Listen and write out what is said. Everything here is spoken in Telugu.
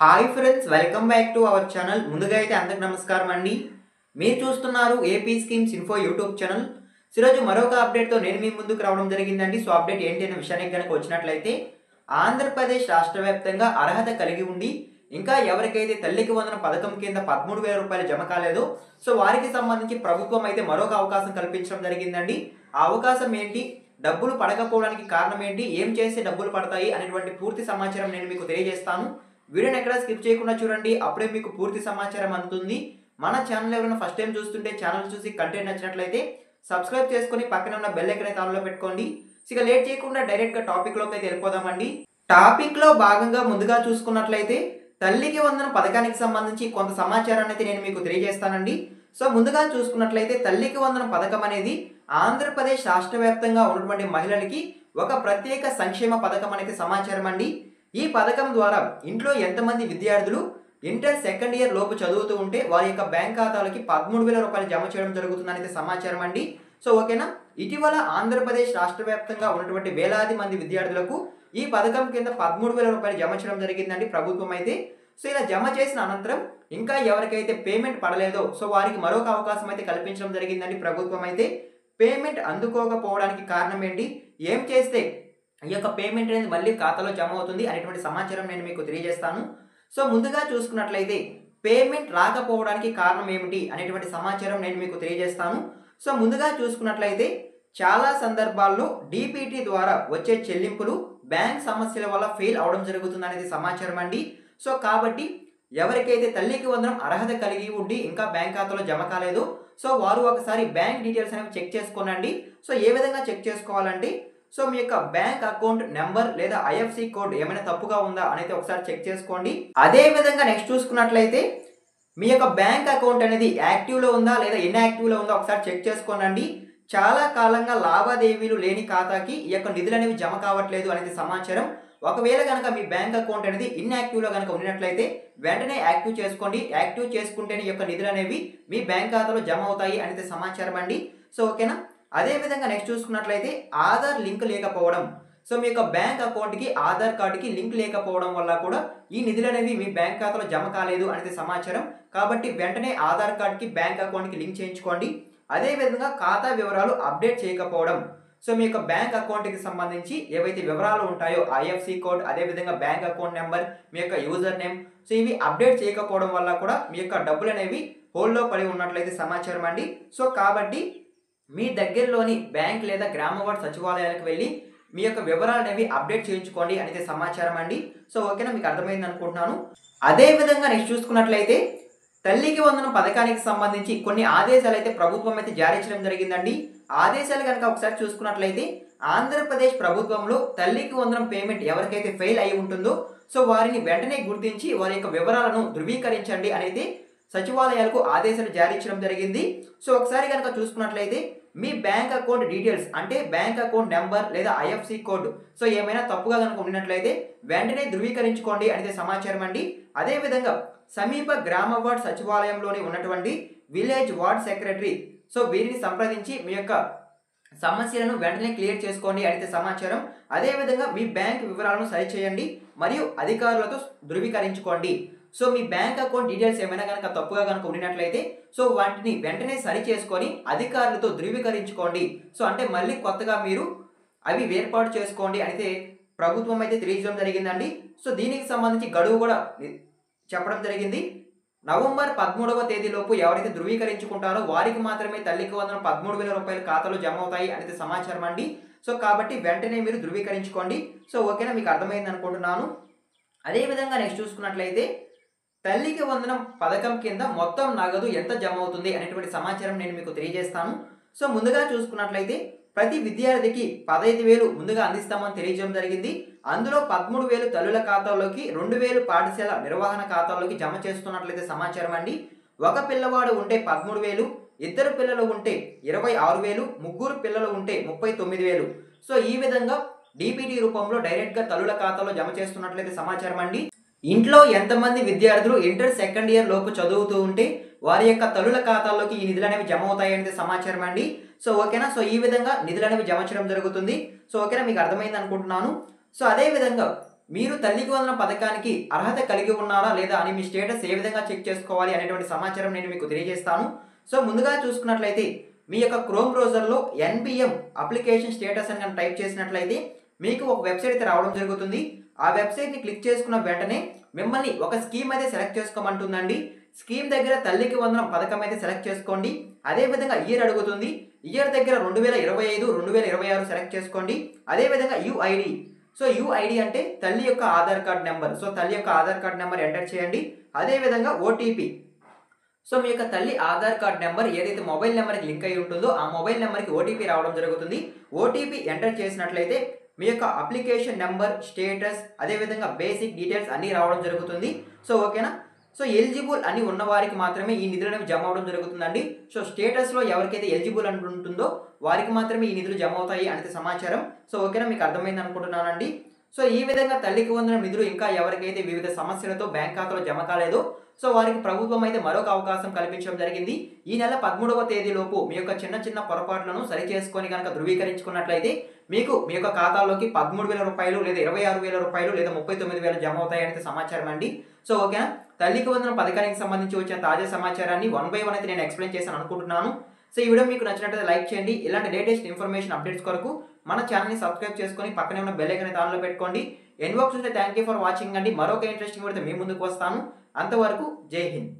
Hi friends, welcome back to our channel. ముందుగా అయితే అందరికి నమస్కారం అండి. మీరు చూస్తున్నారు AP schemes info YouTube channel. ఈరోజు మరొక అప్డేట్తో నేను మీ ముందుకు రావడం జరిగిందండి. సో అప్డేట్ ఏంటి అనే విషయానికి కనుక వచ్చినట్లయితే, ఆంధ్రప్రదేశ్ రాష్ట్ర వ్యాప్తంగా అర్హత కలిగి ఉండి ఇంకా ఎవరికైతే తల్లికి వందనం పథకం కింద 13,000 రూపాయలు జమ కాలేదో సో వారికి సంబంధించి ప్రభుత్వం అయితే మరొక అవకాశం కల్పించడం జరిగిందండి. ఆ అవకాశం ఏంటి, డబ్బులు పడకపోవడానికి కారణం ఏంటి, ఏం చేస్తే డబ్బులు పడతాయి అనేటువంటి పూర్తి సమాచారం నేను మీకు తెలియజేస్తాను. వీడియోని ఎక్కడ స్కిప్ చేయకుండా చూడండి, అప్పుడే మీకు పూర్తి సమాచారం అందుతుంది. మన ఛానల్ ఎవరైనా ఫస్ట్ టైం చూస్తుంటే ఛానల్ చూసి కంటెంట్ నచ్చినట్లయితే సబ్స్క్రైబ్ చేసుకొని పక్కన ఉన్న బెల్ ఐకాన్ అయితే ఆన్లో పెట్టుకోండి. ఇక లేట్ చేయకుండా డైరెక్ట్గా టాపిక్లోకి అయితే వెళ్ళిపోదామండి. టాపిక్లో భాగంగా ముందుగా చూసుకున్నట్లయితే తల్లికి వందనం పథకానికి సంబంధించి కొంత సమాచారాన్ని అయితే నేను మీకు తెలియజేస్తానండి. సో ముందుగా చూసుకున్నట్లయితే తల్లికి వందనం పథకం అనేది ఆంధ్రప్రదేశ్ రాష్ట్ర వ్యాప్తంగా ఉన్నటువంటి మహిళలకి ఒక ప్రత్యేక సంక్షేమ పథకం అనేది సమాచారం అండి. ఈ పథకం ద్వారా ఇంట్లో ఎంతమంది విద్యార్థులు ఇంటర్ సెకండ్ ఇయర్ లోపు చదువుతూ ఉంటే వారి యొక్క బ్యాంక్ ఖాతాలకి 13,000 రూపాయలు జమ చేయడం జరుగుతుందనేది సమాచారం అండి. సో ఓకేనా, ఇటీవల ఆంధ్రప్రదేశ్ రాష్ట్ర వ్యాప్తంగా ఉన్నటువంటి వేలాది మంది విద్యార్థులకు ఈ పథకం కింద 13,000 రూపాయలు జమ చేయడం జరిగిందండి ప్రభుత్వం అయితే. సో ఇలా జమ చేసిన అనంతరం ఇంకా ఎవరికైతే పేమెంట్ పడలేదో సో వారికి మరొక అవకాశం అయితే కల్పించడం జరిగిందండి ప్రభుత్వం అయితే. పేమెంట్ అందుకోకపోవడానికి కారణం ఏంటి, ఏం చేస్తే ఈ యొక్క పేమెంట్ అనేది మళ్ళీ ఖాతాలో జమ అవుతుంది అనేటువంటి సమాచారం నేను మీకు తెలియజేస్తాను. సో ముందుగా చూసుకున్నట్లయితే పేమెంట్ రాకపోవడానికి కారణం ఏమిటి అనేటువంటి సమాచారం నేను మీకు తెలియజేస్తాను. సో ముందుగా చూసుకున్నట్లయితే చాలా సందర్భాల్లో డీపీటీ ద్వారా వచ్చే చెల్లింపులు బ్యాంక్ సమస్యల వల్ల ఫెయిల్ అవడం జరుగుతుంది అనేది సమాచారం అండి. సో కాబట్టి ఎవరికైతే తల్లికి వందనం అర్హత కలిగి ఉండి ఇంకా బ్యాంక్ ఖాతాలో జమ కాలేదో సో వారు ఒకసారి బ్యాంక్ డీటెయిల్స్ అనేవి చెక్ చేసుకోనండి. సో ఏ విధంగా చెక్ చేసుకోవాలంటే, సో మీ యొక్క బ్యాంక్ అకౌంట్ నెంబర్ లేదా ఐఎఫ్సి కోడ్ ఏమైనా తప్పుగా ఉందా అనేది ఒకసారి చెక్ చేసుకోండి. అదే విధంగా నెక్స్ట్ చూసుకున్నట్లయితే మీ యొక్క బ్యాంక్ అకౌంట్ అనేది యాక్టివ్లో ఉందా లేదా ఇన్యాక్టివ్లో ఉందా ఒకసారి చెక్ చేసుకోనండి. చాలా కాలంగా లావాదేవీలు లేని ఖాతాకి ఈ యొక్క నిధులు అనేవి జమ కావట్లేదు అనేది సమాచారం. ఒకవేళ కనుక మీ బ్యాంక్ అకౌంట్ అనేది ఇన్యాక్టివ్లో కనుక ఉన్నట్లయితే వెంటనే యాక్టివ్ చేసుకోండి. యాక్టివ్ చేసుకుంటేనే ఈ యొక్క నిధులు అనేవి మీ బ్యాంక్ ఖాతాలో జమ అవుతాయి అనేది సమాచారం అండి. సో ఓకేనా, అదే విధంగా నెక్స్ట్ చూసుకున్నట్లయితే ఆధార్ లింక్ లేకపోవడం. సో మీ యొక్క బ్యాంక్ అకౌంట్కి ఆధార్ కార్డుకి లింక్ లేకపోవడం వల్ల కూడా ఈ నిధులు అనేవి మీ బ్యాంక్ ఖాతాలో జమ కాలేదు అనేది సమాచారం. కాబట్టి వెంటనే ఆధార్ కార్డుకి బ్యాంక్ అకౌంట్కి లింక్ చేయించుకోండి. అదేవిధంగా ఖాతా వివరాలు అప్డేట్ చేయకపోవడం. సో మీ యొక్క బ్యాంక్ అకౌంట్కి సంబంధించి ఏవైతే వివరాలు ఉంటాయో ఐఎఫ్సి కోడ్, అదేవిధంగా బ్యాంక్ అకౌంట్ నెంబర్, మీ యొక్క యూజర్ నేమ్, సో ఇవి అప్డేట్ చేయకపోవడం వల్ల కూడా మీ యొక్క డబ్బులు అనేవి హోల్డ్లో పడి ఉన్నట్లయితే సమాచారం అండి. సో కాబట్టి మీ దగ్గరలోని బ్యాంక్ లేదా గ్రామ వార్డు సచివాలయాలకు వెళ్ళి మీ యొక్క వివరాలు అనేవి అప్డేట్ చేయించుకోండి అనేది సమాచారం అండి. సో ఓకేనా, మీకు అర్థమైంది అనుకుంటున్నాను. అదే విధంగా నెక్స్ట్ చూసుకున్నట్లయితే తల్లికి వందనం పథకానికి సంబంధించి కొన్ని ఆదేశాలు అయితే ప్రభుత్వం అయితే జారీ చేయడం జరిగిందండి. ఆదేశాలు కనుక ఒకసారి చూసుకున్నట్లయితే ఆంధ్రప్రదేశ్ ప్రభుత్వంలో తల్లికి వందనం పేమెంట్ ఎవరికైతే ఫెయిల్ అయి ఉంటుందో సో వారిని వెంటనే గుర్తించి వారి యొక్క వివరాలను ధృవీకరించండి అనేది సచివాలయాలకు ఆదేశాలు జారీ చేయడం జరిగింది. సో ఒకసారి కనుక చూసుకున్నట్లయితే మీ బ్యాంక్ అకౌంట్ డీటెయిల్స్ అంటే బ్యాంక్ అకౌంట్ నెంబర్ లేదా ఐఎఫ్సి కోడ్ సో ఏమైనా తప్పుగా కనుక ఉన్నట్లయితే వెంటనే ధృవీకరించుకోండి అనేది సమాచారం అండి. అదేవిధంగా సమీప గ్రామ వార్డ్ సచివాలయంలోని ఉన్నటువంటి విలేజ్ వార్డ్ సెక్రటరీ సో వీరిని సంప్రదించి మీ యొక్క సమస్యలను వెంటనే క్లియర్ చేసుకోండి అనేది సమాచారం. అదేవిధంగా మీ బ్యాంక్ వివరాలను సరిచేయండి మరియు అధికారులతో ధృవీకరించుకోండి. సో మీ బ్యాంక్ అకౌంట్ డీటెయిల్స్ ఏమైనా కనుక తప్పుగా కనుక ఉన్నట్లయితే సో వాటిని వెంటనే సరి చేసుకొని అధికారులతో ధృవీకరించుకోండి. సో అంటే మళ్ళీ కొత్తగా మీరు అవి ఏర్పాటు చేసుకోండి అయితే ప్రభుత్వం అయితే తెలియజేయడం జరిగిందండి. సో దీనికి సంబంధించి గడువు కూడా చెప్పడం జరిగింది. నవంబర్ 13వ తేదీలోపు ఎవరైతే ధృవీకరించుకుంటారో వారికి మాత్రమే తల్లికి వందనం 13,000 రూపాయలు ఖాతాలో జమ అవుతాయి అనేది సమాచారం అండి. సో కాబట్టి వెంటనే మీరు ధృవీకరించుకోండి. సో ఓకేనా, మీకు అర్థమైంది అనుకుంటున్నాను. అదేవిధంగా నెక్స్ట్ చూసుకున్నట్లయితే తల్లికి వందనం పథకం కింద మొత్తం నగదు ఎంత జమ అవుతుంది అనేటువంటి సమాచారం నేను మీకు తెలియజేస్తాను. సో ముందుగా చూసుకున్నట్లయితే ప్రతి విద్యార్థికి 15,000 ముందుగా అందిస్తామని తెలియజేయడం జరిగింది. అందులో 13,000 తల్లుల ఖాతాలోకి, 2,000 పాఠశాల నిర్వహణ ఖాతాలోకి జమ చేస్తున్నట్లయితే సమాచారం అండి. ఒక పిల్లవాడు ఉంటే 13,000, ఇద్దరు పిల్లలు ఉంటే 26,000, ముగ్గురు పిల్లలు ఉంటే 39,000. సో ఈ విధంగా డీపీటీ రూపంలో డైరెక్ట్గా తల్లుల ఖాతాలో జమ చేస్తున్నట్లయితే సమాచారం అండి. ఇంట్లో ఎంతమంది విద్యార్థులు ఇంటర్ సెకండ్ ఇయర్ లోపు చదువుతూ ఉంటే వారి యొక్క తల్లుల ఖాతాల్లోకి ఈ నిధులు అనేవి జమ అవుతాయి అనేది సమాచారం అండి. సో ఓకేనా, సో ఈ విధంగా నిధులు అనేవి జమ చేయడం జరుగుతుంది. సో ఓకేనా, మీకు అర్థమైంది అనుకుంటున్నాను. సో అదేవిధంగా మీరు తల్లికి వందనం పథకానికి అర్హత కలిగి ఉన్నారా లేదా అని మీ స్టేటస్ ఏ విధంగా చెక్ చేసుకోవాలి అనేటువంటి సమాచారం నేను మీకు తెలియజేస్తాను. సో ముందుగా చూసుకున్నట్లయితే మీ యొక్క క్రోమ్ బ్రౌజర్లో ఎన్బిఎం అప్లికేషన్ స్టేటస్ అని టైప్ చేసినట్లయితే మీకు ఒక వెబ్సైట్ అయితే రావడం జరుగుతుంది. ఆ వెబ్సైట్ని క్లిక్ చేసుకున్న వెంటనే మిమ్మల్ని ఒక స్కీమ్ అయితే సెలెక్ట్ చేసుకోమంటుందండి. స్కీమ్ దగ్గర తల్లికి వందనం పథకం అయితే సెలెక్ట్ చేసుకోండి. అదేవిధంగా ఇయర్ అడుగుతుంది. ఇయర్ దగ్గర 2025, 2026 సెలెక్ట్ చేసుకోండి. అదేవిధంగా యుఐడి. సో యుఐడి అంటే తల్లి యొక్క ఆధార్ కార్డ్ నెంబర్. సో తల్లి యొక్క ఆధార్ కార్డ్ నెంబర్ ఎంటర్ చేయండి. అదేవిధంగా ఓటీపీ. సో మీ యొక్క తల్లి ఆధార్ కార్డ్ నెంబర్ ఏదైతే మొబైల్ నెంబర్కి లింక్ అయి ఉంటుందో ఆ మొబైల్ నెంబర్కి ఓటీపీ రావడం జరుగుతుంది. ఓటీపీ ఎంటర్ చేసినట్లయితే మీ యొక్క అప్లికేషన్ నెంబర్, స్టేటస్, అదేవిధంగా బేసిక్ డీటెయిల్స్ అన్నీ రావడం జరుగుతుంది. సో ఓకేనా. సో ఎలిజిబుల్ అని ఉన్న వారికి మాత్రమే ఈ నిధులు అనేవి జమ అవడం జరుగుతుందండి. సో స్టేటస్లో ఎవరికైతే ఎలిజిబుల్ అని ఉంటుందో వారికి మాత్రమే ఈ నిధులు జమ అవుతాయి అనేది సమాచారం. సో ఓకేనా, మీకు అర్థమైంది అనుకుంటున్నానండి. సో ఈ విధంగా తల్లికి వందనం నిధులు ఇంకా ఎవరికైతే వివిధ సమస్యలతో బ్యాంక్ ఖాతాలో జమ కాలేదో సో వారికి ప్రభుత్వం అయితే మరొక అవకాశం కల్పించడం జరిగింది. ఈ నెల 13వ తేదీలోపు మీ యొక్క చిన్న చిన్న పొరపాట్లను సరిచేసుకొని కనుక ధృవీకరించుకున్నట్లయితే మీకు మీ యొక్క ఖాతాలోకి 13,000 రూపాయలు లేదా 26,000 రూపాయలు లేదా 39,000 జమ అవుతాయనేది సమాచారం అండి. సో ఓకేనా, తల్లికి వందనం పథకానికి సంబంధించి వచ్చిన తాజా సమాచారాన్ని 1 by 1 అయితే నేను ఎక్స్ప్లెయిన్ చేశాను అనుకుంటున్నాను. సో ఈ వీడియో మీకు నచ్చినట్లయితే లైక్ చేయండి. ఇలాంటి లేటెస్ట్ ఇన్ఫర్మేషన్ అప్డేట్స్ కొరకు మన ఛానల్ని సబ్స్క్రైబ్ చేసుకొని పక్కనే ఉన్న బెల్ ఐకాన్ ఆన్లో పెట్టుకోండి. ఎన్వర్క్స్ ఉంటే థ్యాంక్ యూ ఫర్ వాచింగ్ అండి. మరొక ఇంట్రెస్టింగ్ వీడియోతో మీ ముందుకు వస్తాను. అంతవరకు జై హింద్.